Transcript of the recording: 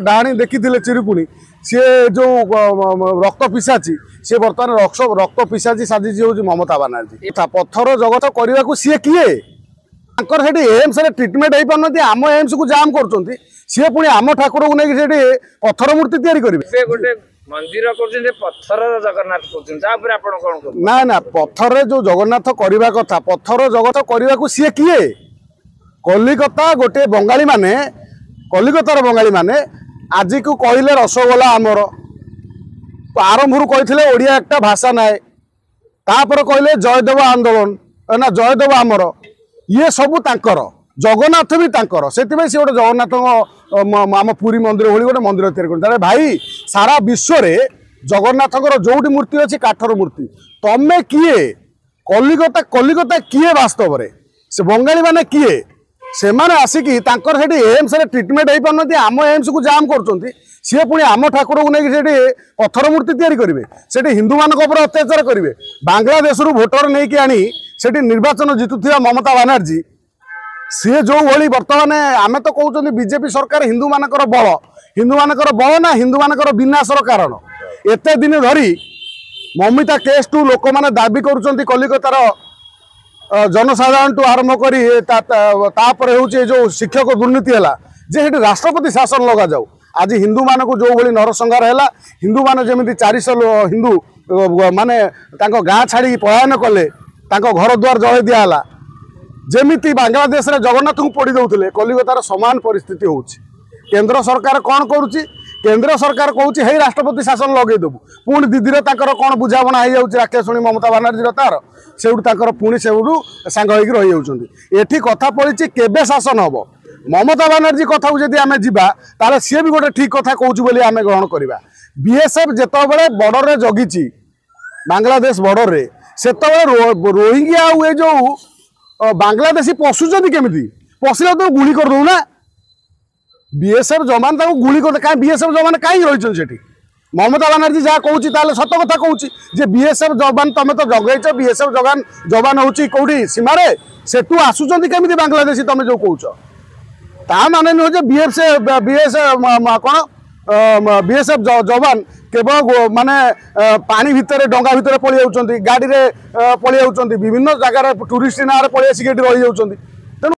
डाणी देखी चिरुकुणी सी जो रक्त पिसाची सी बर्तमान रक्त पिसाची साजिश हूँ ममता बानार्जी। पत्थर जगत करने को सी किए एम्स ट्रिटमेंट हो पार आम एम्स को जाम कर सी पुणी आम ठाकुर को लेकिन पत्थर मूर्ति तैयारी करेंगे मंदिर पत्थर जगन्नाथ ना ना पत्थर जो जगन्नाथ करने कथा पत्थर जगत करने को सी किए कलिकता गोटे बंगाली माने कलिकतार बंगाली माने आज को कहले रसगोला आमर आरंभ कहते ओडिया एक भाषा नाए तापर कहले जयदेव आंदोलन ना जयदेव आमर ये सबू तांकर जगन्नाथ भी तांकर से गोटे जगन्नाथ आम पुरी मंदिर भली गोटे मंदिर तैयारी भाई सारा विश्व रे जगन्नाथ जोटी मूर्ति अच्छी काठर मूर्ति तमें किए कलिकता कलिकता किए वास्तव में से बंगाली माने किए से माने आसिकी तांकर सेठी एम्स रे ट्रिटमेंट हो पार आम एम्स को जाम कर सी पुणी आम ठाकुर को लेकिन पत्थर मूर्ति तैयारी करेंगे से हिंदू मान अत्याचार करेंगे बांग्लादेश भोटर नहीं कि आनी से निर्वाचन जितुवा ममता बानार्जी सी जो भाई बर्तमान आम तो कहते बीजेपी सरकार हिंदू मानकर बल ना हिंदू मानकर विनाशर कारण एत दिन धरी ममिता केस टू लोक मैंने दाबी कर कलिकतार जनसाधारण आरंभ कर जो शिक्षक दुर्नीति है जे राष्ट्रपति शासन लगा जाऊ आज हिंदू मान को जो भाई नरसंहार है हिंदू मान जमी 400 हिंदू माने गाँ छाड़ी पलायन कले घर द्वार जल दिहला जमीती बांग्लादेश रे जगन्नाथ को पोड़ी दौले कलिकतार समान परिस्थिति हो केंद्र सरकार कौन करुच्ची केंद्र सरकार कहूँ हे राष्ट्रपति शासन लगेदेबू पुणी दीदी कौन बुझाणा हो राक्षसुणी ममता बानार्जी तार से पुणी से सांग रही कथा पड़ी केबे शासन हम ममता बानार्जी कथा को जब आम जा सी भी गोटे ठीक कथा कहूँ आम ग्रहण करवा बीएसएफ जिते बॉर्डर रे जगी बांग्लादेश बॉर्डर रे से रोहिंग्या हुए जो बांग्लादेशी पशुंट केमी पशिले तो गुली कर दो ना बीएसएफ जवान गुली कर कहीं बीएसएफ जवान कहीं रही ममता बानार्जी जहाँ कहूँ सत कथा कहूँ बीएसएफ जवान तुम तो जगैच बीएसएफ जवान हूँ कौटी सीमार सेठू आसुच्च केमी बांग्लादेशी तुम जो कौच ता माने नुह बीएसएफ जवान केवल माने पानी भितर डंगा भितर पलि जाउछंती गाड़ी रे पलि जाउछंती विभिन्न जगार टूरिस्ट ना पलि आसिक रही जाउछंती